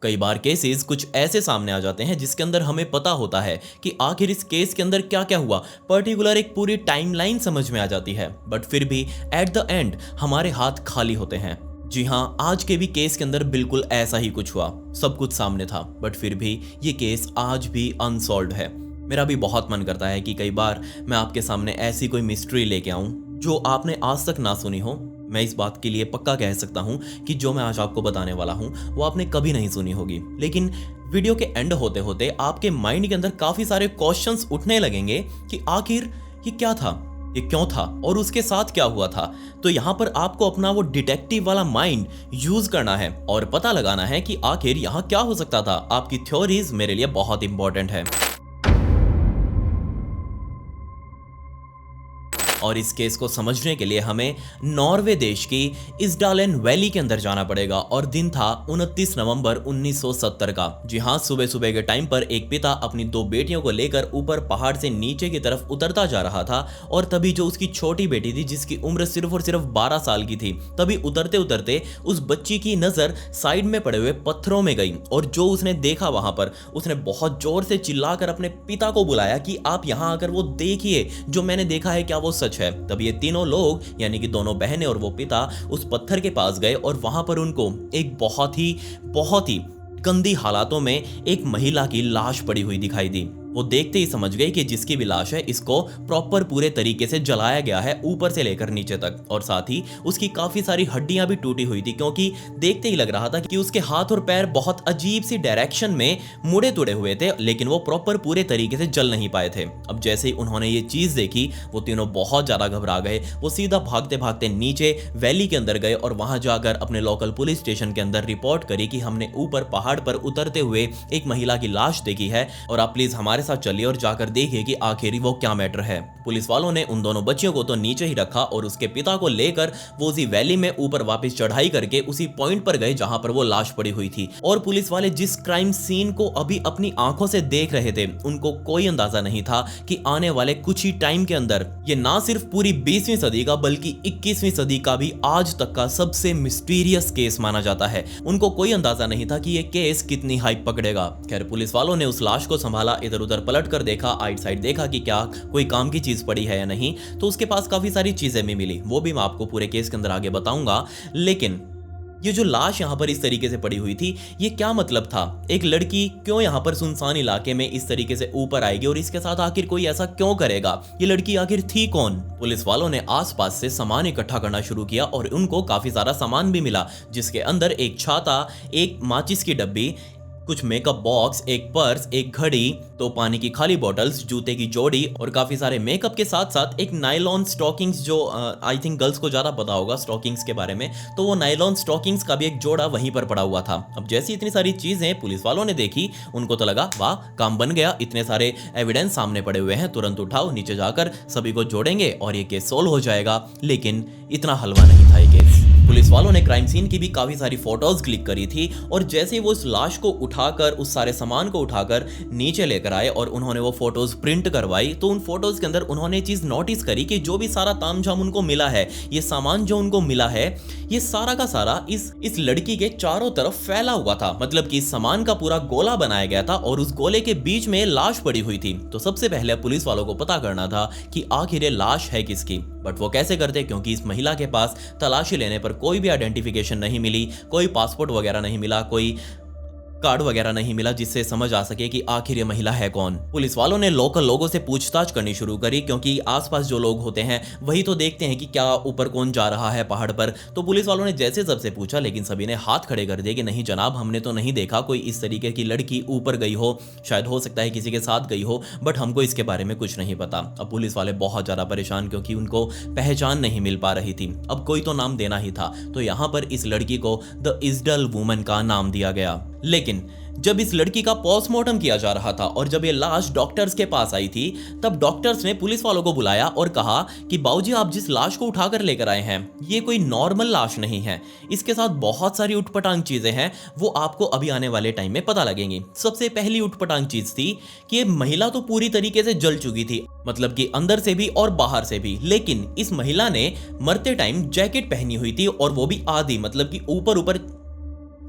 कई बार केसेस कुछ ऐसे सामने आ जाते हैं जिसके अंदर हमें पता होता है कि आखिर इस केस के अंदर क्या क्या हुआ, पर्टिकुलर एक पूरी टाइमलाइन समझ में आ जाती है, बट फिर भी एट द एंड हमारे हाथ खाली होते हैं। जी हाँ, आज के भी केस के अंदर बिल्कुल ऐसा ही कुछ हुआ। सब कुछ सामने था, बट फिर भी ये केस आज भी अनसॉल्व्ड है। मेरा भी बहुत मन करता है कि कई बार मैं आपके सामने ऐसी कोई मिस्ट्री लेके आऊं जो आपने आज तक ना सुनी हो। मैं इस बात के लिए पक्का कह सकता हूं कि जो मैं आज आपको बताने वाला हूं वो आपने कभी नहीं सुनी होगी, लेकिन वीडियो के एंड होते होते आपके माइंड के अंदर काफी सारे क्वेश्चंस उठने लगेंगे कि आखिर ये क्या था, ये क्यों था और उसके साथ क्या हुआ था। तो यहाँ पर आपको अपना वो डिटेक्टिव वाला माइंड यूज करना है और पता लगाना है कि आखिर यहाँ क्या हो सकता था। आपकी थ्योरीज मेरे लिए बहुत इंपॉर्टेंट है। और इस केस को समझने के लिए हमें नॉर्वे देश की इस्डालेन वैली के अंदर जाना पड़ेगा और दिन था 29 नवंबर 1970 का। जी हाँ, सुबह सुबह के टाइम पर एक पिता अपनी 2 बेटियों को लेकर ऊपर पहाड़ से नीचे की तरफ उतरता जा रहा था और तभी जो उसकी छोटी बेटी थी जिसकी उम्र सिर्फ और सिर्फ 12 साल की थी, तभी उतरते उतरते उस बच्ची की नजर साइड में पड़े हुए पत्थरों में गई और जो उसने देखा वहां पर उसने बहुत जोर से चिल्लाकर अपने पिता को बुलाया कि आप यहाँ आकर वो देखिए, जो मैंने देखा है क्या वो सच है। तब ये तीनों लोग यानी कि दोनों बहनें और वो पिता उस पत्थर के पास गए और वहां पर उनको एक बहुत ही गंदी हालातों में एक महिला की लाश पड़ी हुई दिखाई दी। वो देखते ही समझ गए कि जिसकी भी लाश है इसको प्रॉपर पूरे तरीके से जलाया गया है ऊपर से लेकर नीचे तक, और साथ ही उसकी काफी सारी हड्डियां भी टूटी हुई थी क्योंकि देखते ही लग रहा था कि उसके हाथ और पैर बहुत अजीब सी डायरेक्शन में मुड़े तुड़े हुए थे, लेकिन वो प्रॉपर पूरे तरीके से जल नहीं पाए थे। अब जैसे ही उन्होंने ये चीज देखी वो तीनों बहुत ज्यादा घबरा गए। वो सीधा भागते भागते नीचे वैली के अंदर गए और वहां जाकर अपने लोकल पुलिस स्टेशन के अंदर रिपोर्ट करी कि हमने ऊपर पहाड़ पर उतरते हुए एक महिला की लाश देखी है और आप प्लीज हमारे साथ चलिए और जाकर देखिए कि आखिर वो क्या मैटर है। पुलिस वालों ने उन दोनों बच्चियों को तो नीचे ही रखा और उसके पिता को लेकर वो उसी वैली में ऊपर वापस चढ़ाई करके उसी पॉइंट पर गए जहां पर वो लाश पड़ी हुई थी। और पुलिस वाले जिस क्राइम सीन को अभी अपनी आंखों से देख रहे थे उनको कोई अंदाजा नहीं था कि आने वाले कुछ ही टाइम के अंदर ये ना सिर्फ पूरी 20वीं सदी का बल्कि 21वीं सदी का भी आज तक का सबसे मिस्टीरियस केस माना जाता है। उनको कोई अंदाजा नहीं था कि ये केस कितनी हाइप पकड़ेगा। खैर, पुलिस वालों ने उस लाश को संभाला, इधर उधर पलट कर देखा, आइट साइड देखा कि क्या कोई काम की चीज पड़ी है या नहीं, तो उसके पास काफी सारी चीजें भी मिली, वो भी मैं आपको पूरे केस के अंदर आगे बताऊंगा। लेकिन ये जो लाश यहाँ पर इस तरीके से पड़ी हुई थी, ये क्या मतलब था? एक लड़की क्यों यहाँ पर सुनसान इलाके में इस तरीके से ऊपर आएगी और इसके साथ आखिर कोई ऐसा क्यों करेगा? ये लड़की आखिर थी कौन? पुलिस वालों ने आसपास से सामान इकट्ठा करना शुरू किया और उनको काफी सारा सामान भी मिला, जिसके अंदर एक छाता, एक माचिस की डब्बी, कुछ मेकअप बॉक्स, एक पर्स, एक घड़ी, 2 पानी की खाली बॉटल्स, जूते की जोड़ी और काफी सारे मेकअप के साथ साथ एक नायलॉन स्टॉकिंग्स, जो आई थिंक गर्ल्स को ज्यादा पता होगा स्टॉकिंग्स के बारे में, तो वो नायलॉन स्टॉकिंग्स का भी एक जोड़ा वहीं पर पड़ा हुआ था। अब जैसी इतनी सारी चीजें पुलिस वालों ने देखी उनको तो लगा वाह, काम बन गया, इतने सारे एविडेंस सामने पड़े हुए हैं, तुरंत उठाओ, नीचे जाकर सभी को जोड़ेंगे और ये केस सोल्व हो जाएगा। लेकिन इतना हलवा नहीं था ये केस। पुलिस वालों ने क्राइम सीन की भी काफी सारी फोटोज क्लिक करी थी और जैसे ही वो उस लाश को उठाकर, उस सारे सामान को उठाकर नीचे लेकर आए और उन्होंने वो फोटोज प्रिंट करवाई, तो उन फोटोज के अंदर उन्होंने चीज नोटिस करी कि जो भी सारा तामझाम उनको मिला है, ये सामान जो उनको मिला है, ये सारा का सारा इस लड़की के चारों तरफ फैला हुआ था। मतलब कि इस सामान का पूरा गोला बनाया गया था और उस गोले के बीच में लाश पड़ी हुई थी। तो सबसे पहले पुलिस वालों को पता करना था कि आखिर ये लाश है किसकी, बट वो कैसे करते, क्योंकि इस महिला के पास तलाशी लेने पर कोई भी आइडेंटिफिकेशन नहीं मिली, कोई पासपोर्ट वगैरह नहीं मिला, कोई कार्ड वगैरह नहीं मिला जिससे समझ आ सके कि आखिर ये महिला है कौन। पुलिस वालों ने लोकल लोगों से पूछताछ करनी शुरू करी क्योंकि आसपास जो लोग होते हैं वही तो देखते हैं कि क्या ऊपर कौन जा रहा है पहाड़ पर। तो पुलिस वालों ने जैसे सबसे पूछा, लेकिन सभी ने हाथ खड़े कर दिए कि नहीं जनाब, हमने तो नहीं देखा कोई इस तरीके की लड़की ऊपर गई हो, शायद हो सकता है किसी के साथ गई हो, बट हमको इसके बारे में कुछ नहीं पता। अब पुलिस वाले बहुत ज्यादा परेशान क्योंकि उनको पहचान नहीं मिल पा रही थी। अब कोई तो नाम देना ही था, तो यहाँ पर इस लड़की को द इजडल वुमन का नाम दिया गया। लेकिन जब इस लड़की का पोस्टमार्टम किया जा रहा था और जब ये लाश डॉक्टर्स के पास आई थी, तब डॉक्टर्स ने पुलिस वालों को बुलाया और कहा कि बाबूजी, आप जिस लाश को उठाकर लेकर आए हैं ये कोई नॉर्मल लाश नहीं है, इसके साथ बहुत सारी उटपटांग चीजें हैं, वो आपको अभी आने वाले टाइम में पता लगेंगी। सबसे पहली उटपटांग चीज थी कि ये महिला तो पूरी तरीके से जल चुकी थी, मतलब कि अंदर से भी और बाहर से भी, लेकिन इस महिला ने मरते टाइम जैकेट पहनी हुई थी और वो भी आधी, मतलब कि ऊपर ऊपर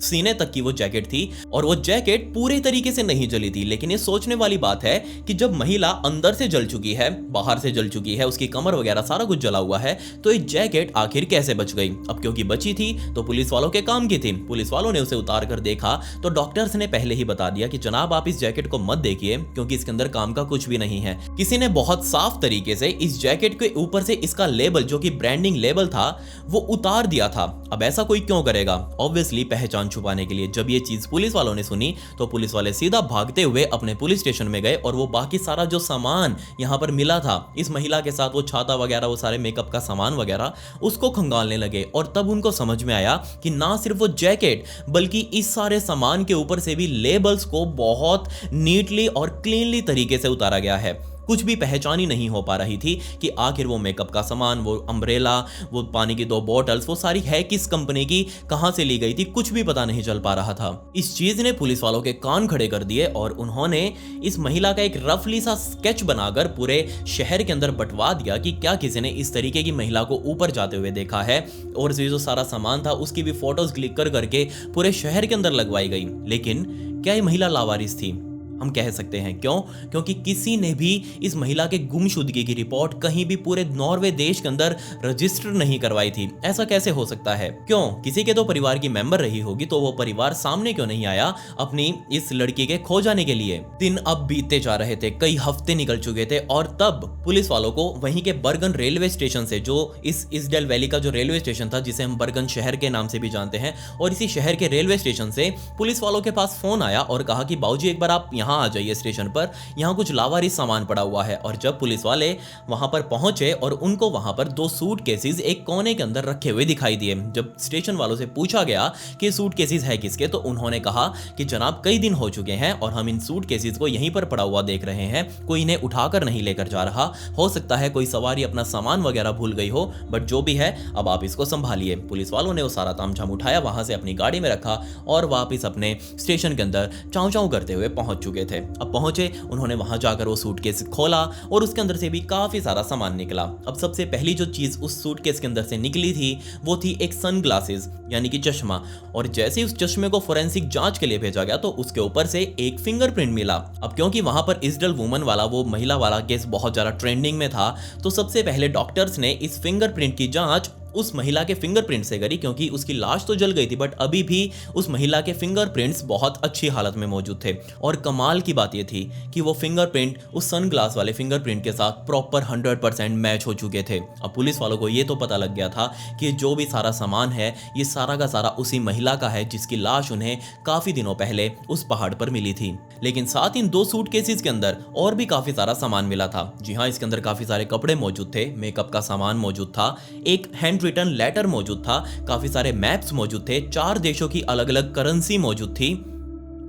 सीने तक की वो जैकेट थी और वो जैकेट पूरे तरीके से नहीं जली थी। लेकिन ये सोचने वाली बात है कि जब महिला अंदर से जल चुकी है, बाहर से जल चुकी है, उसकी कमर वगैरह सारा कुछ जला हुआ है, तो ये जैकेट आखिर कैसे बच गई? अब क्योंकि बची थी तो पुलिस वालों के काम की थी। पुलिस वालों ने उसे उतार कर देखा तो डॉक्टर्स ने पहले ही बता दिया कि जनाब आप इस जैकेट को मत देखिए क्योंकि इसके अंदर काम का कुछ भी नहीं है। किसी ने बहुत साफ तरीके से इस जैकेट के ऊपर से इसका लेबल, जो कि ब्रांडिंग लेबल था, वो उतार दिया था। अब ऐसा कोई क्यों करेगा? ऑब्वियसली पहचान छुपाने के लिए। जब ये चीज पुलिस वालों ने सुनी तो पुलिस वाले सीधा भागते हुए अपने पुलिस स्टेशन में गए और वो बाकी सारा जो सामान यहां पर मिला था इस महिला के साथ, वो छाता वगैरह, वो सारे मेकअप का सामान वगैरह, उसको खंगालने लगे। और तब उनको समझ में आया कि ना सिर्फ वो जैकेट बल्कि इस सारे सामान के ऊपर से भी लेबल्स को बहुत नीटली और क्लीनली तरीके से उतारा गया है। कुछ भी पहचान ही नहीं हो पा रही थी कि आखिर वो मेकअप का सामान, वो अम्ब्रेला, वो पानी की 2 बॉटल्स, वो सारी है किस कंपनी की, कहां से ली गई थी, कुछ भी पता नहीं चल पा रहा था। इस चीज ने पुलिस वालों के कान खड़े कर दिए और उन्होंने इस महिला का एक रफली सा स्केच बनाकर पूरे शहर के अंदर बंटवा दिया कि क्या किसी ने इस तरीके की महिला को ऊपर जाते हुए देखा है। और जो सारा सामान था उसकी भी फोटोज क्लिक कर करके पूरे शहर के अंदर लगवाई गई। लेकिन क्या ये महिला लावारिस थी? हम कह सकते हैं। क्यों? क्योंकि किसी ने भी इस महिला के गुमशुदगी की रिपोर्ट कहीं भी पूरे नॉर्वे देश के अंदर रजिस्टर नहीं करवाई थी। ऐसा कैसे हो सकता है? क्यों? किसी के तो परिवार की मेंबर रही होगी, तो वो परिवार सामने क्यों नहीं आया अपनी इस लड़की के खो जाने के लिए? दिन अब बीतते जा रहे थे, कई हफ्ते निकल चुके थे और तब पुलिस वालों को वहीं के बर्गन रेलवे स्टेशन से, जो इस इसडेल वैली का जो रेलवे स्टेशन था जिसे हम बर्गन शहर के नाम से भी जानते हैं, और इसी शहर के रेलवे स्टेशन से पुलिस वालों के पास फोन आया और कहा कि बाबूजी एक बार आप यहाँ आ जाइए स्टेशन पर, यहाँ कुछ लावारिस सामान पड़ा हुआ है। और जब पुलिस वाले वहां पर पहुंचे और उनको वहां पर 2 सूटकेसेस एक कोने के अंदर रखे हुए दिखाई दिए। जब स्टेशन वालों से पूछा गया कि सूटकेसेस है किसके, तो उन्होंने कहा कि जनाब कई दिन हो चुके हैं और हम इन सूटकेसेस को यहीं पर पड़ा हुआ देख रहे हैं, कोई इन्हें उठाकर नहीं लेकर जा रहा। हो सकता है कोई सवारी अपना सामान वगैरह भूल गई हो, बट जो भी है अब आप इसको संभालिए। पुलिस वालों ने वो सारा तामझाम उठाया, वहां से अपनी गाड़ी में रखा और वापस अपने स्टेशन के अंदर चाँव चाँव करते हुए पहुंच चुके थे। अब पहुंचे, उन्होंने वहां जाकर वो सूटकेस खोला और उसके अंदर से भी काफी सारा सामान निकला। अब सबसे पहली जो चीज उस सूटकेस के अंदर से निकली थी वो थी एक सनग्लासेस, यानी कि चश्मा। और जैसे उस चश्मे को फोरेंसिक जांच के लिए भेजा गया तो उसके ऊपर से एक फिंगरप्रिंट मिला। अब क्योंकि वहां पर इसडल वुमन वाला, वो महिला वाला केस बहुत ज्यादा ट्रेंडिंग में था, तो सबसे पहले डॉक्टर्स ने इस फिंगरप्रिंट की जांच उस महिला के फिंगरप्रिंट से करी, क्योंकि उसकी लाश तो जल गई थी बट अभी भी उस महिला के फिंगरप्रिंट्स बहुत अच्छी हालत में मौजूद थे। और कमाल की बात यह थी कि वो फिंगरप्रिंट उस सनग्लास वाले फिंगरप्रिंट के साथ प्रॉपर 100% मैच हो चुके थे। अब पुलिस वालों को ये तो पता लग गया था कि जो भी सारा सामान है ये सारा का सारा उसी महिला का है जिसकी लाश उन्हें काफी दिनों पहले उस पहाड़ पर मिली थी। लेकिन साथ इन 2 सूटकेसेस के अंदर और भी काफी सारा सामान मिला था। जी हाँ, इसके अंदर काफी सारे कपड़े मौजूद थे, मेकअप का सामान मौजूद था, एक हैंड रिटन लेटर मौजूद था, काफी सारे मैप्स मौजूद थे, 4 देशों की अलग अलग करेंसी मौजूद थी,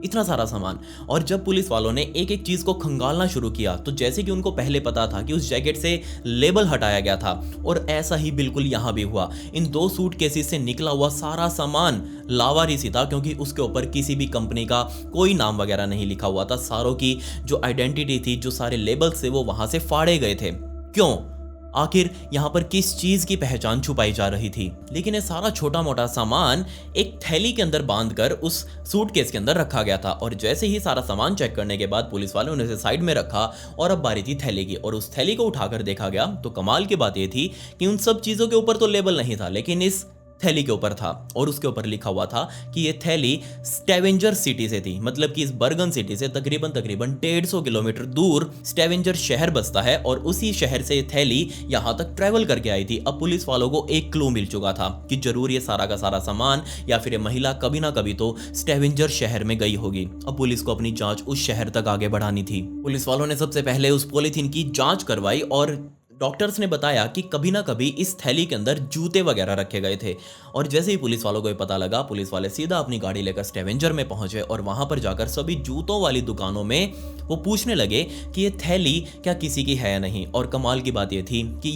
इतना सारा सामान। और जब पुलिस वालों ने एक एक चीज को खंगालना शुरू किया तो जैसे कि उनको पहले पता था कि उस जैकेट से लेबल हटाया गया था, और ऐसा ही बिल्कुल यहां भी हुआ। इन 2 सूटकेसेस से निकला हुआ सारा सामान लावारिसी था, क्योंकि उसके ऊपर किसी भी कंपनी का कोई नाम वगैरह नहीं लिखा हुआ था। सारों की जो आइडेंटिटी थी, जो सारे लेबल्स थे, वो वहां से फाड़े गए थे। क्यों? आखिर यहां पर किस चीज की पहचान छुपाई जा रही थी? लेकिन ये सारा छोटा मोटा सामान एक थैली के अंदर बांधकर उस सूटकेस के अंदर रखा गया था। और जैसे ही सारा सामान चेक करने के बाद पुलिस वालों ने उसे साइड में रखा और अब बारी थी थैली की, और उस थैली को उठाकर देखा गया तो कमाल की बात यह थी कि उन सब चीजों के ऊपर तो लेबल नहीं था, लेकिन इस थैली के ऊपर था। और उसके ऊपर लिखा हुआ था कि ये थैली स्टेवेंजर सिटी से थी, मतलब कि इस बर्गन सिटी से तकरीबन 150 किलोमीटर दूर स्टेवेंजर शहर बसता है, और उसी शहर से ये थैली यहां तक ट्रेवल करके आई थी। अब पुलिस वालों को एक क्लू मिल चुका था कि जरूर ये सारा का सारा सामान या फिर ये महिला कभी ना कभी तो स्टेवेंजर शहर में गई होगी। अब पुलिस को अपनी जांच उस शहर तक आगे बढ़ानी थी। पुलिस वालों ने सबसे पहले उस पॉलीथीन की जांच करवाई और डॉक्टर्स ने बताया कि कभी ना कभी इस थैली के अंदर जूते वगैरह रखे गए थे। और जैसे ही पुलिस वालों को ये पता लगा, पुलिस वाले सीधा अपनी गाड़ी लेकर स्टेवेंजर में पहुंचे और वहां पर जाकर सभी जूतों वाली दुकानों में वो पूछने लगे कि ये थैली क्या किसी की है या नहीं। और कमाल की बात ये थी कि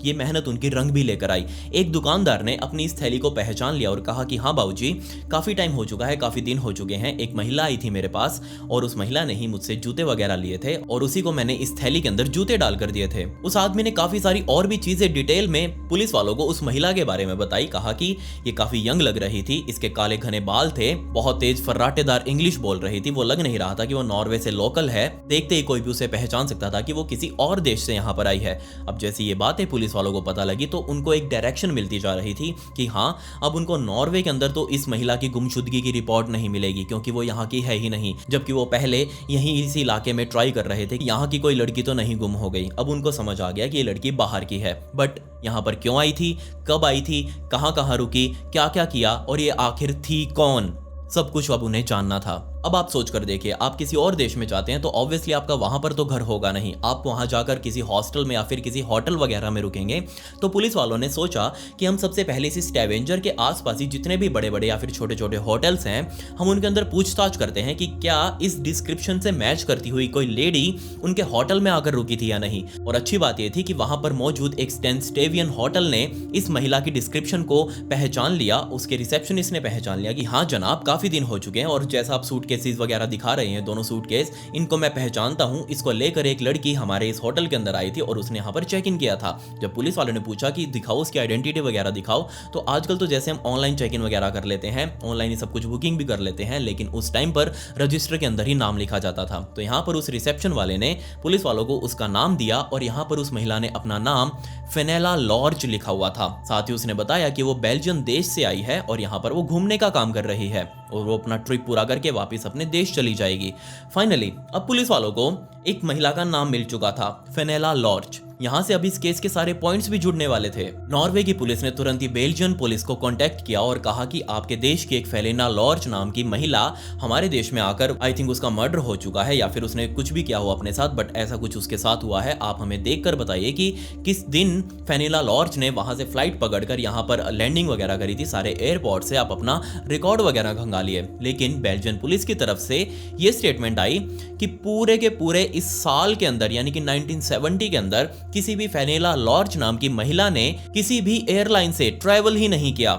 ये मेहनत उनकी रंग भी लेकर आई। एक दुकानदार ने अपनी इस थैली को पहचान लिया और कहा कि हाँ बाबूजी, काफी टाइम हो चुका है, काफी दिन हो चुके हैं, एक महिला आई थी मेरे पास और उस महिला ने ही मुझसे जूते वगैरह लिए थे और उसी को मैंने इस थैली के अंदर जूते डालकर दिए थे। उस आदमी आदमी ने काफी सारी और भी चीजें डिटेल में पुलिस वालों को उस महिला के बारे में बताई। कहा कि ये काफी यंग लग रही थी, इसके काले घने बाल थे, बहुत तेज फर्राटेदार इंग्लिश बोल रही थी, वो लग नहीं रहा था कि वो नॉर्वे से लोकल है, देखते ही कोई भी उसे पहचान सकता था कि वो किसी और देश से यहाँ पर आई है। अब जैसे ये बातें पुलिस वालों को पता लगी तो उनको एक डायरेक्शन मिलती जा रही थी कि हाँ, अब उनको नॉर्वे के अंदर तो इस महिला की गुमशुदगी की रिपोर्ट नहीं मिलेगी क्योंकि वो यहाँ की है ही नहीं, जबकि वो पहले यहीं इसी इलाके में ट्राई कर रहे थे कि यहाँ की कोई लड़की तो नहीं गुम हो गई। अब उनको समझ आ गया कि ये लड़की बाहर की है, बट यहाँ पर क्यों आई थी, कब आई थी, कहाँ कहाँ रुकी, क्या क्या किया और ये आखिर थी कौन, सब कुछ अब उन्हें जानना था। अब आप सोच कर देखिए, आप किसी और देश में जाते हैं तो ऑब्वियसली आपका वहां पर तो घर होगा नहीं, आप वहां जाकर किसी हॉस्टल में या फिर किसी होटल वगैरह में रुकेंगे। तो पुलिस वालों ने सोचा कि हम सबसे पहले इस स्कैवेंजर के आसपास ही जितने भी बड़े बड़े या फिर छोटे छोटे होटल्स हैं, हम उनके अंदर पूछताछ करते हैं कि क्या इस डिस्क्रिप्शन से मैच करती हुई कोई लेडी उनके होटल में आकर रुकी थी या नहीं। और अच्छी बात यह थी कि वहां पर मौजूद एक स्टैंस्टेवियन होटल ने इस महिला की डिस्क्रिप्शन को पहचान लिया, उसके रिसेप्शनिस्ट ने पहचान लिया कि हाँ जनाब, काफी दिन हो चुके हैं और जैसा आप सूटकेसेस वगैरह दिखा रहे हैं, दोनों सूटकेस, इनको मैं पहचानता हूं, इसको लेकर एक लड़की हमारे इस होटल के अंदर आई थी और उसने यहाँ पर चेक इन किया था। जब पुलिस वालों ने पूछा कि दिखाओ उसकी आइडेंटिटी वगैरह दिखाओ, तो आजकल तो जैसे हम ऑनलाइन चेक इन वगैरह कर लेते हैं, ऑनलाइन ही सब कुछ बुकिंग भी कर लेते हैं, लेकिन उस टाइम पर रजिस्टर के अंदर ही नाम लिखा जाता था। तो यहाँ पर उस रिसेप्शन वाले ने पुलिस वालों को उसका नाम दिया और यहाँ पर उस महिला ने अपना नाम फेनेला लॉर्च लिखा हुआ था। साथ ही उसने बताया कि वो बेल्जियम देश से आई है और यहाँ पर वो घूमने का काम कर रही है और वो अपना ट्रिप पूरा करके वापस अपने देश चली जाएगी। फाइनली अब पुलिस वालों को एक महिला का नाम मिल चुका था, फेनेला लॉर्च। यहाँ से अभी इस केस के सारे पॉइंट्स भी जुड़ने वाले थे। नॉर्वे की पुलिस ने तुरंत ही बेल्जियन पुलिस को कांटेक्ट किया और कहा कि आपके देश की एक फेलेना लॉर्च नाम की महिला हमारे देश में आकर, आई थिंक उसका मर्डर हो चुका है या फिर उसने कुछ भी किया हो अपने साथ, बट ऐसा कुछ उसके साथ हुआ है। आप हमें देखकर बताइए कि किस दिन फेनेला लॉर्च ने वहां से फ्लाइट पकड़कर यहाँ पर लैंडिंग वगैरह करी थी, सारे एयरपोर्ट से आप अपना रिकॉर्ड वगैरह खंगा लिए। लेकिन बेल्जियन पुलिस की तरफ से ये स्टेटमेंट आई कि पूरे के पूरे इस साल के अंदर यानी कि 1970 के अंदर किसी भी फेनेला लॉर्च नाम की महिला ने किसी भी एयरलाइन से ट्रैवल ही नहीं किया।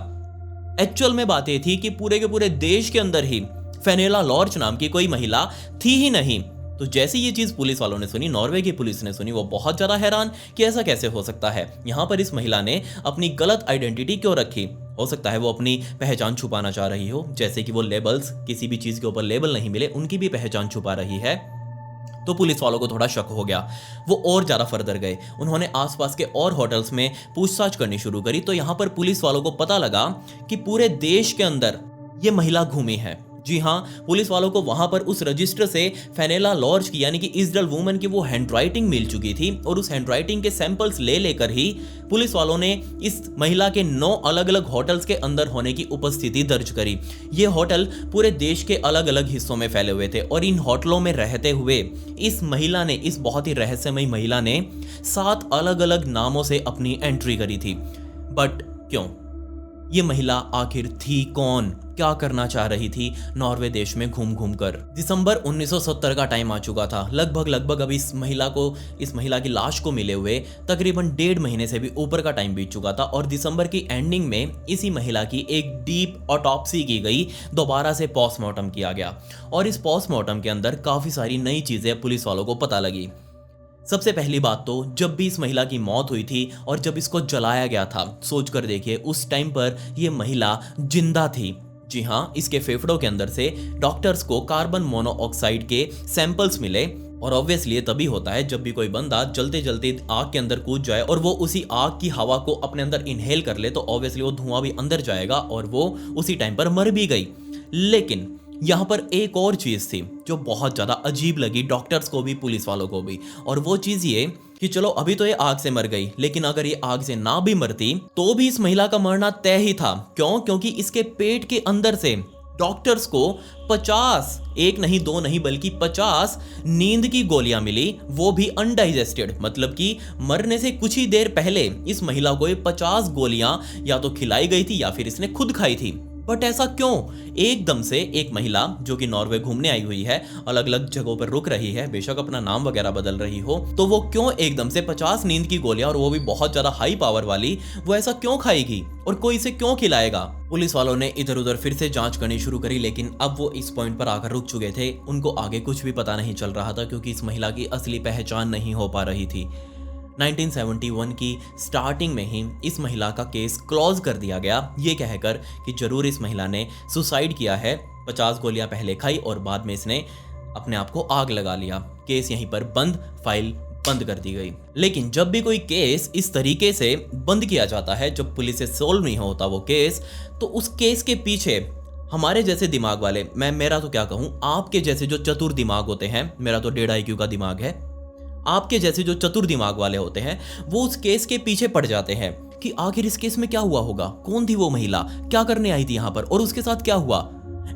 एक्चुअल में बात यह थी कि पूरे के पूरे देश के अंदर ही फेनेला लॉर्च नाम की कोई महिला थी ही नहीं। तो जैसे ये चीज पुलिस वालों ने सुनी, नॉर्वे की पुलिस ने सुनी, वो बहुत ज्यादा हैरान कि ऐसा कैसे हो सकता है। यहां पर इस महिला ने अपनी गलत आइडेंटिटी क्यों रखी? हो सकता है वो अपनी पहचान छुपाना चाह रही हो, जैसे कि वो लेबल्स, किसी भी चीज के ऊपर लेबल नहीं मिले, उनकी भी पहचान छुपा रही है। तो पुलिस वालों को थोड़ा शक हो गया, वो और ज्यादा फर्दर गए, उन्होंने आसपास के और होटल्स में पूछताछ करनी शुरू करी। तो यहां पर पुलिस वालों को पता लगा कि पूरे देश के अंदर ये महिला घूमी है। जी हाँ, पुलिस वालों को वहां पर उस रजिस्टर से फेनेला लॉर्च की यानी कि इजराइल वुमन की वो हैंडराइटिंग मिल चुकी थी और उस हैंडराइटिंग के सैंपल्स ले लेकर ही पुलिस वालों ने इस महिला के 9 अलग अलग होटल्स के अंदर होने की उपस्थिति दर्ज करी। ये होटल पूरे देश के अलग अलग हिस्सों में फैले हुए थे और इन होटलों में रहते हुए इस महिला ने, इस बहुत ही रहस्यमयी महिला ने 7 अलग अलग नामों से अपनी एंट्री करी थी। बट क्यों? ये महिला आखिर थी कौन? क्या करना चाह रही थी नॉर्वे देश में घूम घूम कर? दिसंबर 1970 का टाइम आ चुका था। लगभग अब इस महिला की लाश को मिले हुए तकरीबन 1.5 महीने से भी ऊपर का टाइम बीत चुका था और दिसंबर की एंडिंग में इसी महिला की एक डीप ऑटोप्सी की गई, दोबारा से पोस्टमार्टम किया गया और इस पोस्टमार्टम के अंदर काफी सारी नई चीजें पुलिस वालों को पता लगी। सबसे पहली बात तो जब भी इस महिला की मौत हुई थी और जब इसको जलाया गया था, सोच कर देखिए उस टाइम पर यह महिला जिंदा थी। जी हाँ, इसके फेफड़ों के अंदर से डॉक्टर्स को कार्बन मोनोऑक्साइड के सैंपल्स मिले और ऑब्वियसली ये तभी होता है जब भी कोई बंदा जलते जलते आग के अंदर कूद जाए और वो उसी आग की हवा को अपने अंदर इनहेल कर ले, तो ऑब्वियसली वो धुआं भी अंदर जाएगा और वो उसी टाइम पर मर भी गई। लेकिन यहाँ पर एक और चीज थी जो बहुत ज्यादा अजीब लगी डॉक्टर्स को भी, पुलिस वालों को भी, और वो चीज ये कि चलो अभी तो ये आग से मर गई, लेकिन अगर ये आग से ना भी मरती तो भी इस महिला का मरना तय ही था। क्यों? क्योंकि इसके पेट के अंदर से डॉक्टर्स को 50, एक नहीं दो नहीं बल्कि 50 नींद की गोलियां मिली, वो भी अनडाइजेस्टेड। मतलब कि मरने से कुछ ही देर पहले इस महिला को ये 50 गोलियां या तो खिलाई गई थी या फिर इसने खुद खाई थी। बट ऐसा क्यों? एकदम से एक महिला जो कि नॉर्वे घूमने आई हुई है, अलग अलग जगहों पर रुक रही है, बेशक अपना नाम वगैरह बदल रही हो, तो वो क्यों एकदम से 50 नींद की गोलियां और वो भी बहुत ज्यादा हाई पावर वाली, वो ऐसा क्यों खाएगी और कोई इसे क्यों खिलाएगा? पुलिस वालों ने इधर उधर फिर से जांच करनी शुरू करी, लेकिन अब वो इस पॉइंट पर आकर रुक चुके थे। उनको आगे कुछ भी पता नहीं चल रहा था क्योंकि इस महिला की असली पहचान नहीं हो पा रही थी। 1971 की स्टार्टिंग में ही इस महिला का केस क्लोज कर दिया गया, ये कहकर कि जरूर इस महिला ने सुसाइड किया है, 50 गोलियां पहले खाई और बाद में इसने अपने आप को आग लगा लिया। केस यहीं पर बंद, फाइल बंद कर दी गई। लेकिन जब भी कोई केस इस तरीके से बंद किया जाता है, जब पुलिस से सोल्व नहीं होता वो केस, तो उस केस के पीछे हमारे जैसे दिमाग वाले, मेरा तो क्या कहूँ, आपके जैसे जो चतुर दिमाग होते हैं, मेरा तो 1.5 IQ का दिमाग है, आपके जैसे जो चतुर दिमाग वाले होते हैं वो उस केस के पीछे पड़ जाते हैं कि आखिर इस केस में क्या हुआ होगा, कौन थी वो महिला, क्या करने आई थी यहाँ पर और उसके साथ क्या हुआ।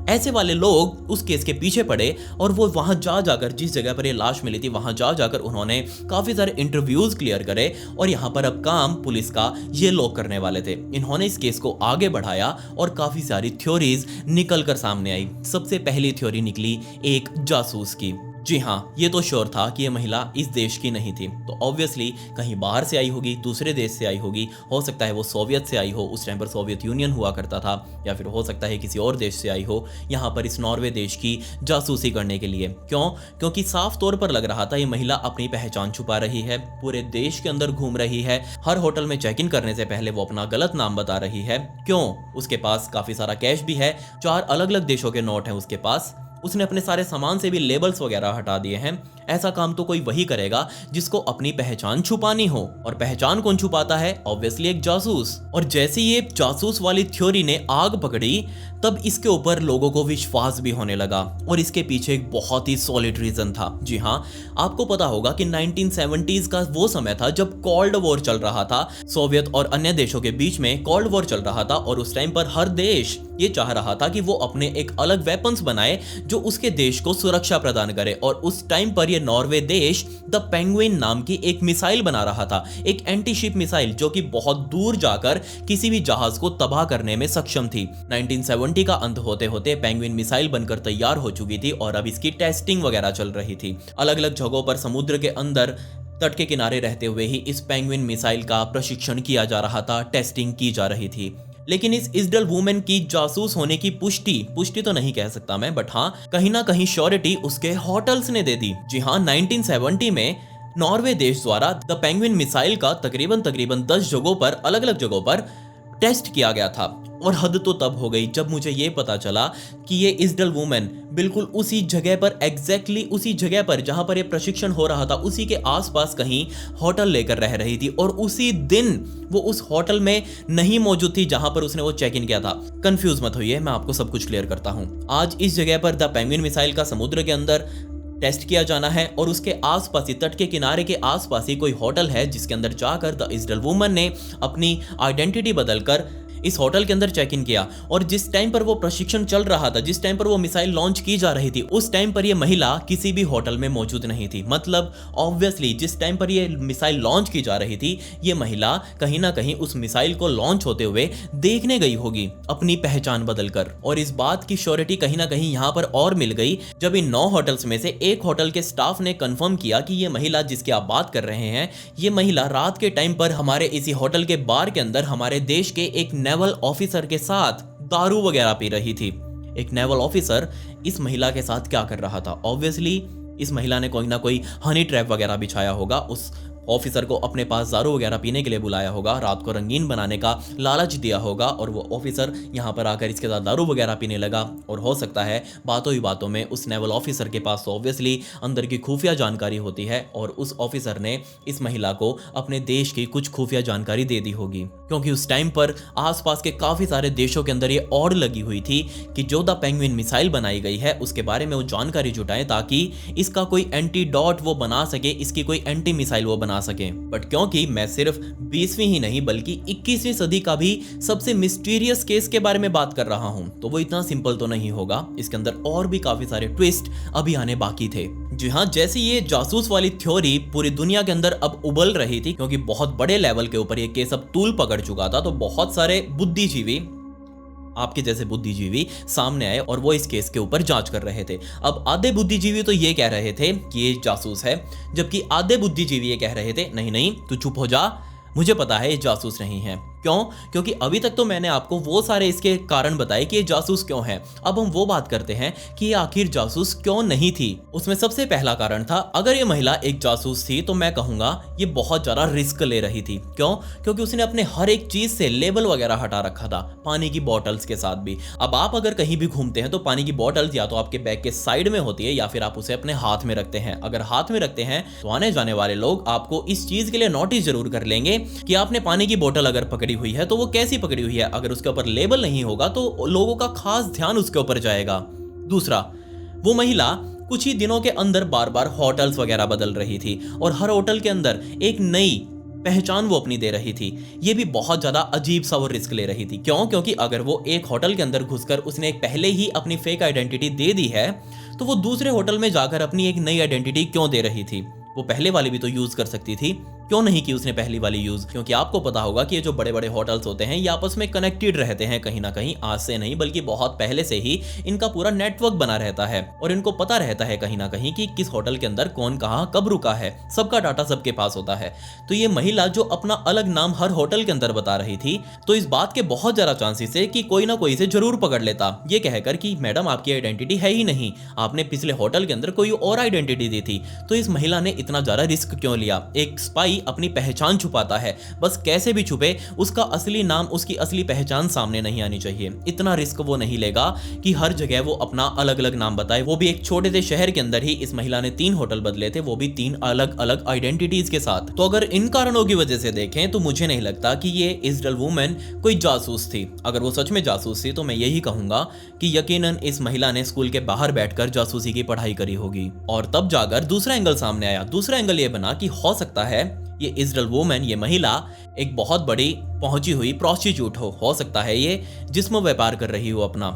ऐसे वाले लोग उस केस के पीछे पड़े और वो वहां जाकर, जिस जगह पर ये लाश मिली थी, वहां जाकर उन्होंने काफी सारे इंटरव्यूज क्लियर करे और यहाँ पर अब काम पुलिस का ये लोग करने वाले थे। इन्होंने इस केस को आगे बढ़ाया और काफी सारी थ्योरीज निकल कर सामने आई। सबसे पहली थ्योरी निकली एक जासूस की। जी हाँ, ये तो श्योर था कि ये महिला इस देश की नहीं थी, तो ऑब्वियसली कहीं बाहर से आई होगी, दूसरे देश से आई होगी, हो सकता है वो सोवियत से आई हो, उस टाइम पर सोवियत यूनियन हुआ करता था, या फिर हो सकता है किसी और देश से आई हो यहाँ पर इस नॉर्वे देश की जासूसी करने के लिए। क्यों? क्योंकि साफ तौर पर लग रहा था ये महिला अपनी पहचान छुपा रही है, पूरे देश के अंदर घूम रही है, हर होटल में चेक इन करने से पहले वो अपना गलत नाम बता रही है। क्यों? उसके पास काफी सारा कैश भी है, 4 अलग अलग देशों के नोट हैं उसके पास, उसने अपने सारे सामान से भी लेबल्स वगैरह हटा दिए हैं। ऐसा काम तो कोई वही करेगा जिसको अपनी पहचान छुपानी हो, और पहचान कौन छुपाता है? ऑब्वियसली एक जासूस। और जैसे ये जासूस वाली थ्योरी ने आग पकड़ी, तब इसके ऊपर लोगों को विश्वास भी होने लगा और इसके पीछे एक बहुत ही सॉलिड रीजन था। जी हाँ, आपको पता होगा कि 1970s का वो समय था जब कोल्ड वॉर चल रहा था, सोवियत और अन्य देशों के बीच में कोल्ड वॉर चल रहा था, और उस टाइम पर हर देश ये चाह रहा था कि वो अपने एक अलग वेपन्स बनाए जो उसके देश को सुरक्षा प्रदान करे। और उस टाइम पर ये नॉर्वे देश द पेंगुइन नाम की एक मिसाइल बना रहा था, एक एंटी शिप मिसाइल जो कि बहुत दूर जाकर किसी भी जहाज को तबाह करने में सक्षम थी। 1970 का अंत होते होते पेंगुइन मिसाइल बनकर तैयार हो चुकी थी और अब इसकी टेस्टिंग वगैरह चल रही थी। अलग अलग जगहों पर समुद्र के अंदर तट के किनारे रहते हुए ही इस पेंगुइन मिसाइल का प्रशिक्षण किया जा रहा था, टेस्टिंग की जा रही थी। लेकिन इस इजडल वुमेन की जासूस होने की पुष्टि तो नहीं कह सकता मैं, बट हाँ, कहीं ना कहीं श्योरिटी उसके होटल्स ने दे दी। जी हाँ, 1970 में नॉर्वे देश द्वारा द पेंगुइन मिसाइल का तकरीबन 10 जगहों पर, अलग अलग जगहों पर टेस्ट किया गया था। और हद तो तब हो गई जब मुझे ये पता चला कि ये इजडल वुमेन बिल्कुल उसी जगह पर, एग्जैक्टली उसी जगह पर जहां पर ये प्रशिक्षण हो रहा था, उसी के आसपास कहीं होटल लेकर रह रही थी, और उसी दिन वो उस होटल में नहीं मौजूद थी जहां पर उसने वो चेक इन किया था। कंफ्यूज मत होइए, मैं आपको सब कुछ क्लियर करता हूं। आज इस जगह पर द पेंगुइन मिसाइल का समुद्र के अंदर टेस्ट किया जाना है, और उसके आसपास ही, तट के किनारे के आसपास ही कोई होटल है जिसके अंदर जाकर द इजडल वुमन ने अपनी आइडेंटिटी बदलकर इस होटल के अंदर चेक इन किया। और जिस टाइम पर वो प्रशिक्षण चल रहा था, जिस टाइम पर वो मिसाइल लॉन्च की जा रही थी, उस टाइम पर ये महिला किसी भी होटल में मौजूद नहीं थी। मतलब ऑब्वियसली जिस टाइम पर ये मिसाइल लॉन्च की जा रही थी, ये महिला कहीं ना कहीं उस मिसाइल को लॉन्च होते हुए देखने गई होगी, अपनी पहचान बदलकर। और इस बात की श्योरिटी कहीं ना कहीं यहाँ पर और मिल गई जब इन 9 होटल्स में से एक होटल के स्टाफ ने कंफर्म किया कि ये महिला जिसकी आप बात कर रहे हैं, ये महिला रात के टाइम पर हमारे इसी होटल के बार के अंदर हमारे देश के एक नेवल ऑफिसर के साथ दारू वगैरह पी रही थी। एक नेवल ऑफिसर इस महिला के साथ क्या कर रहा था? ऑब्वियसली इस महिला ने कोई ना कोई हनी ट्रैप वगैरह बिछाया होगा, उस ऑफिसर को अपने पास दारू वगैरह पीने के लिए बुलाया होगा, रात को रंगीन बनाने का लालच दिया होगा, और वो ऑफिसर यहाँ पर आकर इसके साथ दारू वगैरह पीने लगा। और हो सकता है बातों ही बातों में उस नेवल ऑफिसर के पास तो ऑब्वियसली अंदर की खुफिया जानकारी होती है, और उस ऑफिसर ने इस महिला को अपने देश की कुछ खुफिया जानकारी दे दी होगी, क्योंकि उस टाइम पर आसपास के काफी सारे देशों के अंदर ये ऑड लगी हुई थी कि जो द पेंगुइन मिसाइल बनाई गई है उसके बारे में वो जानकारी जुटाएं, ताकि इसका कोई एंटीडोट वो बना सके, इसकी कोई एंटी मिसाइल वो बना सके। बट क्योंकि मैं सिर्फ 20वीं ही नहीं बल्कि 21वीं सदी का भी सबसे मिस्टीरियस केस के बारे में बात कर रहा हूं, तो वो इतना सिंपल तो नहीं होगा, इसके अंदर और भी काफी सारे ट्विस्ट अभी आने बाकी थे। जी हाँ, जैसे ये जासूस वाली थ्योरी पूरी दुनिया के अंदर अब उबल रही थी, क्योंकि बहुत बड़े लेवल के ऊपर ये केस अब तूल पकड़ चुका था, तो बहुत सारे बुद्धिजीवी, आपके जैसे बुद्धिजीवी सामने आए और वो इस केस के ऊपर जांच कर रहे थे। अब आधे बुद्धिजीवी तो ये कह रहे थे कि ये जासूस है, जबकि आधे बुद्धिजीवी ये कह रहे थे नहीं नहीं, तू चुप हो जा, मुझे पता है ये जासूस नहीं है। क्यों? क्योंकि अभी तक तो मैंने आपको वो सारे इसके कारण बताए कि ये जासूस क्यों है। अब हम वो बात करते हैं कि ये आखिर जासूस क्यों नहीं थी। उसमें सबसे पहला कारण था, अगर ये महिला एक जासूस थी तो मैं कहूंगा ये बहुत ज्यादा रिस्क ले रही थी। क्यों? क्योंकि उसने अपने हर एक चीज से लेबल वगैरह हटा रखा था, पानी की बॉटल्स के साथ भी। अब आप अगर कहीं भी घूमते हैं तो पानी की बॉटल्स या तो आपके बैग के साइड में होती है या फिर आप उसे अपने हाथ में रखते हैं। अगर हाथ में रखते हैं तो आने जाने वाले लोग आपको इस चीज के लिए नोटिस जरूर कर लेंगे कि आपने पानी की बोतल अगर पकड़ी हुई है तो वो कैसी पकड़ी हुई है। अगर उसके ऊपर लेबल नहीं होगा तो लोगों का खास ध्यान उसके ऊपर जाएगा। दूसरा, वो महिला कुछ ही दिनों के अंदर बार बार होटल्स वगैरह बदल रही थी और हर होटल के अंदर एक नई पहचान वो अपनी दे रही थी। ये भी बहुत ज्यादा अजीब सा वो रिस्क ले रही थी। क्यों? क्योंकि अगर वो एक होटल के अंदर घुसकर उसने एक पहले ही अपनी फेक आइडेंटिटी दे दी है तो वो दूसरे होटल में जाकर अपनी एक नई आइडेंटिटी क्यों दे रही थी? वो पहले वाली भी तो यूज कर सकती थी, क्यों नहीं की उसने पहली वाली यूज? क्योंकि आपको पता होगा कि ये जो बड़े बड़े होटल्स होते हैं ये आपस में कनेक्टेड रहते हैं कहीं ना कहीं, आज से नहीं बल्कि बहुत पहले से ही इनका पूरा नेटवर्क बना रहता है और इनको पता रहता है कहीं ना कहीं कि किस होटल के अंदर कौन कहां कब रुका है। सबका डाटा सबके पास होता है। तो ये महिला जो अपना अलग नाम हर होटल के अंदर बता रही थी, तो इस बात के बहुत ज्यादा चांसेस है कि कोई ना कोई इसे जरूर पकड़ लेता, ये कहकर कि मैडम आपकी आइडेंटिटी है ही नहीं, आपने पिछले होटल के अंदर कोई और आइडेंटिटी दी थी। तो इस महिला ने इतना ज्यादा रिस्क क्यों लिया? एक स्पाई अपनी पहचान छुपाता है, बस कैसे भी छुपे, उसका असली नाम उसकी असली पहचान सामने नहीं आनी चाहिए। इतना रिस्क वो नहीं लेगा कि हर जगह वो अपना अलग अलग नाम बताए। वो भी एक छोटे से शहर के अंदर ही इस महिला ने 3 होटल बदले थे, वो भी 3 अलग अलग आइडेंटिटीज के साथ। तो अगर इन कारणों की वजह से देखें तो मुझे नहीं लगता कि ये इजराइल वुमेन कोई जासूस थी। अगर वो सच में जासूस थी तो मैं यही कहूंगा कि यकीनन इस महिला ने स्कूल के बाहर बैठकर जासूसी की पढ़ाई करी होगी और तब जाकर दूसरा एंगल सामने आया। दूसरा एंगल ये बना कि हो सकता है ये इजराइल वुमेन, ये महिला एक बहुत बड़ी पहुंची हुई प्रोस्टिट्यूट हो सकता है ये जिस्म व्यापार कर रही हो अपना।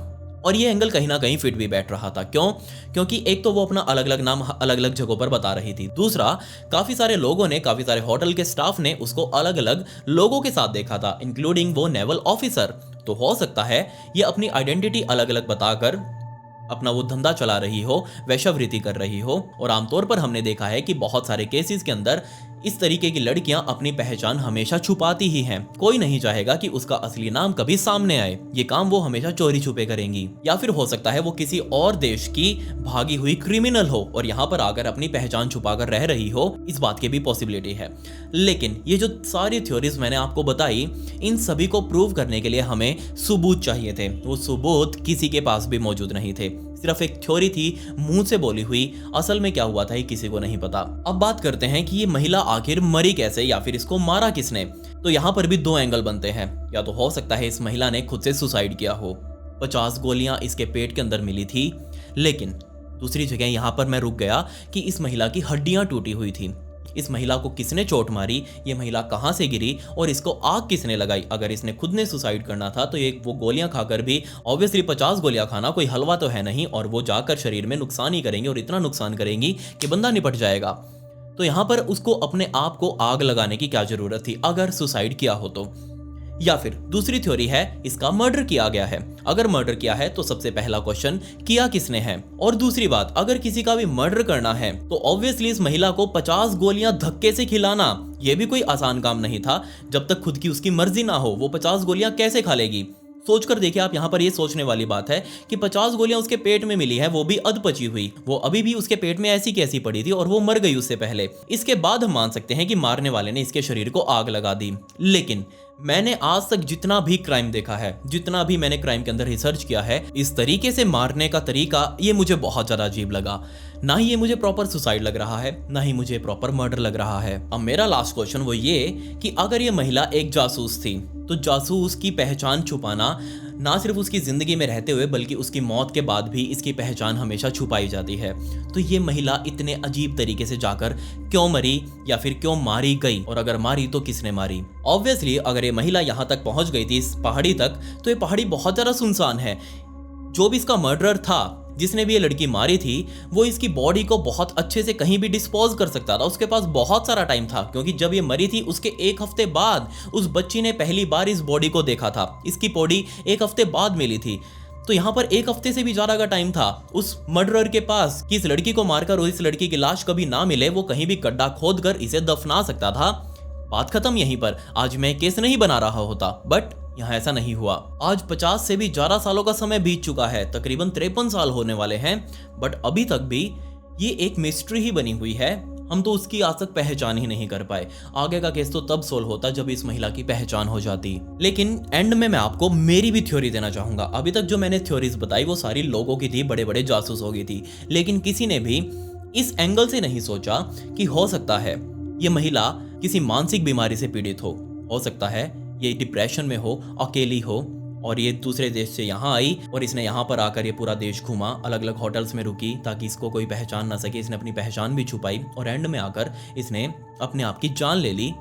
और ये एंगल कहीं ना कहीं फिट भी बैठ रहा था। क्यों? क्योंकि एक तो वो अपना अलग अलग नाम अलग अलग जगहों पर बता रही थी, दूसरा काफी सारे लोगों ने, काफी सारे होटल के स्टाफ ने उसको अलग अलग लोगों के साथ देखा था, इंक्लूडिंग वो नेवल ऑफिसर। तो हो सकता है ये अपनी आइडेंटिटी अलग अलग बताकर अपना वो धंधा चला रही हो, वेश्यावृत्ति कर रही हो। और आमतौर पर हमने देखा है कि बहुत सारे केसेस के अंदर इस तरीके की लड़कियां अपनी पहचान हमेशा छुपाती ही हैं। कोई नहीं चाहेगा कि उसका असली नाम कभी सामने आए। ये काम वो हमेशा चोरी छुपे करेंगी। या फिर हो सकता है वो किसी और देश की भागी हुई क्रिमिनल हो और यहाँ पर आकर अपनी पहचान छुपाकर रह रही हो, इस बात की भी पॉसिबिलिटी है। लेकिन ये जो सारी थ्योरीज मैंने आपको बताई, इन सभी को प्रूव करने के लिए हमें सबूत चाहिए थे। वो सबूत किसी के पास भी मौजूद नहीं थे, सिर्फ एक थ्योरी थी मुंह से बोली हुई। असल में क्या हुआ था ये किसी को नहीं पता। अब बात करते हैं कि ये महिला आखिर मरी कैसे या फिर इसको मारा किसने। तो यहाँ पर भी 2 एंगल बनते हैं। या तो हो सकता है इस महिला ने खुद से सुसाइड किया हो, 50 गोलियां इसके पेट के अंदर मिली थी। लेकिन दूसरी जगह यहाँ पर मैं रुक गया कि इस महिला की हड्डियां टूटी हुई थी। इस महिला को किसने चोट मारी, ये महिला कहां से गिरी और इसको आग किसने लगाई? अगर इसने खुद ने सुसाइड करना था तो वो गोलियां खाकर भी, ऑब्वियसली 50 गोलियां खाना कोई हलवा तो है नहीं, और वो जाकर शरीर में नुकसान ही करेंगी और इतना नुकसान करेंगी कि बंदा निपट जाएगा। तो यहां पर उसको अपने आप को आग लगाने की क्या जरूरत थी अगर सुसाइड किया हो तो? या फिर दूसरी थ्योरी है इसका मर्डर किया गया है। अगर मर्डर किया है तो सबसे पहला क्वेश्चन किया किसने है? और दूसरी बात, अगर किसी का भी मर्डर करना है तो ऑब्वियसली इस महिला को 50 गोलियां धक्के से खिलाना ये भी कोई आसान काम नहीं था। जब तक खुद की उसकी मर्जी ना हो वो 50 गोलियां कैसे खा लेगी? सोचकर देखिए आप, यहाँ पर ये सोचने वाली बात है कि 50 गोलियां उसके पेट में मिली है, वो भी अधपची हुई। वो अभी भी उसके पेट में ऐसी कैसी पड़ी थी और वो मर गई उससे पहले। इसके बाद हम मान सकते हैं कि मारने वाले ने इसके शरीर को आग लगा दी। लेकिन मैंने आज तक जितना भी क्राइम देखा है, जितना भी मैंने क्राइम के अंदर रिसर्च किया है, इस तरीके से मारने का तरीका ये मुझे बहुत ज्यादा अजीब लगा। ना ही ये मुझे प्रॉपर सुसाइड लग रहा है, ना ही मुझे प्रॉपर मर्डर लग रहा है। अब मेरा लास्ट क्वेश्चन वो ये कि अगर ये महिला एक जासूस थी तो जासूस की पहचान छुपाना ना सिर्फ उसकी जिंदगी में रहते हुए बल्कि उसकी मौत के बाद भी इसकी पहचान हमेशा छुपाई जाती है। तो ये महिला इतने अजीब तरीके से जाकर क्यों मरी या फिर क्यों मारी गई? और अगर मारी तो किसने मारी? ऑब्वियसली अगर ये महिला यहाँ तक पहुंच गई थी इस पहाड़ी तक, तो ये पहाड़ी बहुत ज्यादा सुनसान है। जो भी इसका मर्डरर था, जिसने भी ये लड़की मारी थी, वो इसकी बॉडी को बहुत अच्छे से कहीं भी डिस्पोज कर सकता था। उसके पास बहुत सारा टाइम था, क्योंकि जब ये मरी थी उसके 1 हफ्ते बाद उस बच्ची ने पहली बार इस बॉडी को देखा था। इसकी बॉडी 1 हफ्ते बाद मिली थी। तो यहाँ पर 1 हफ्ते से भी ज्यादा का टाइम था उस मर्डरर के पास कि इस लड़की को मारकर और इस लड़की की लाश कभी ना मिले, वो कहीं भी गड्ढा खोद कर इसे दफना सकता था। बात खत्म यहीं पर, आज मैं केस नहीं बना रहा होता, बट यहाँ ऐसा नहीं हुआ। आज 50 से भी ज्यादा सालों का समय बीत चुका है, तकरीबन 53 साल होने वाले हैं, बट अभी तक भी ये एक मिस्ट्री ही बनी हुई है। हम तो उसकी आज तक पहचान ही नहीं कर पाए। आगे का केस तो तब सोल्व होता जब इस महिला की पहचान हो जाती। लेकिन एंड में मैं आपको मेरी भी थ्योरी देना चाहूंगा। अभी तक जो मैंने थ्योरीज बताई वो सारी लोगों की थी, बड़े बड़े जासूसों की थी, लेकिन किसी ने भी इस एंगल से नहीं सोचा कि हो सकता है ये महिला किसी मानसिक बीमारी से पीड़ित हो सकता है ये डिप्रेशन में हो, अकेली हो, और ये दूसरे देश से यहाँ आई और इसने यहाँ पर आकर ये पूरा देश घूमा, अलग अलग होटल्स में रुकी ताकि इसको कोई पहचान ना सके। इसने अपनी पहचान भी छुपाई और एंड में आकर इसने अपने आप की जान ले ली।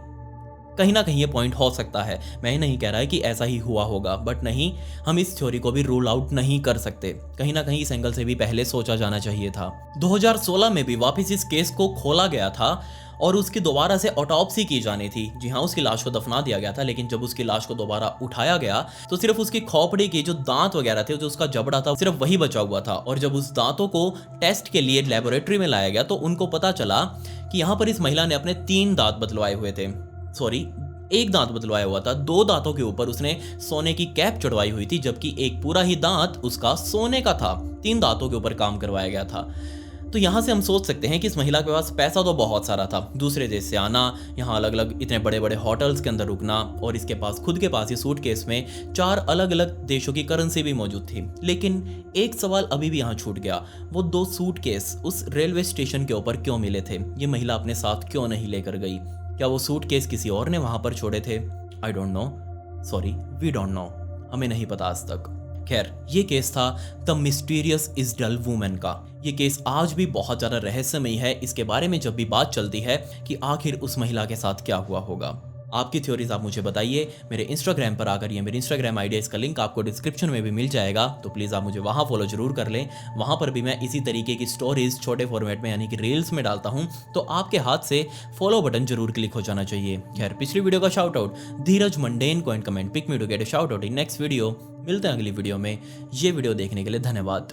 कहीं ना कहीं ये पॉइंट हो सकता है। मैं ही नहीं कह रहा है कि ऐसा ही हुआ होगा, बट नहीं, हम इस थ्योरी को भी रूल आउट नहीं कर सकते। कहीं ना कहीं इस एंगल से भी पहले सोचा जाना चाहिए था। 2016 में भी वापस इस केस को खोला गया था और उसकी दोबारा से ऑटोप्सी की जानी थी। जी हाँ, उसकी लाश को दफना दिया गया था, लेकिन जब उसकी लाश को दोबारा उठाया गया तो सिर्फ उसकी खोपड़ी की जो दांत वगैरह थे, जो उसका जबड़ा था, सिर्फ वही बचा हुआ था। और जब उस दांतों को टेस्ट के लिए लेबोरेटरी में लाया गया तो उनको पता चला कि यहाँ पर इस महिला ने अपने 3 दांत बदलवाए हुए थे। सॉरी, 1 दांत बदलवाया हुआ था। 2 दांतों के ऊपर उसने सोने की कैप चढ़वाई हुई थी, जबकि एक पूरा ही दांत उसका सोने का था। 3 दांतों के ऊपर काम करवाया गया था। तो यहाँ से हम सोच सकते हैं कि इस महिला के पास पैसा तो बहुत सारा था, दूसरे देश से आना, यहाँ अलग अलग इतने बड़े बड़े होटल्स के अंदर रुकना, और इसके पास खुद के पास ही सूटकेस में 4 अलग अलग देशों की करेंसी भी मौजूद थी। लेकिन एक सवाल अभी भी यहाँ छूट गया, वो 2 सूटकेस उस रेलवे स्टेशन के ऊपर क्यों मिले थे? ये महिला अपने साथ क्यों नहीं लेकर गई? क्या वो सूटकेस किसी और ने वहां पर छोड़े थे? I don't know, sorry, we don't know, हमें नहीं पता आज तक। खैर, ये केस था द मिस्टीरियस इजडल वुमेन का। ये केस आज भी बहुत ज्यादा रहस्यमयी है। इसके बारे में जब भी बात चलती है कि आखिर उस महिला के साथ क्या हुआ होगा। आपकी थ्योरीज आप मुझे बताइए मेरे इंस्टाग्राम पर आकर। ये मेरी इंस्टाग्राम आईडी है, इसका लिंक आपको डिस्क्रिप्शन में भी मिल जाएगा, तो प्लीज़ आप मुझे वहाँ फॉलो जरूर कर लें। वहाँ पर भी मैं इसी तरीके की स्टोरीज छोटे फॉर्मेट में यानी कि रील्स में डालता हूँ, तो आपके हाथ से फॉलो बटन जरूर क्लिक हो जाना चाहिए। खैर, पिछली वीडियो का शाउट आउट धीरज मंडेन को and comment pick me to get a shout out in next video. मिलते हैं अगली वीडियो में। ये वीडियो देखने के लिए धन्यवाद।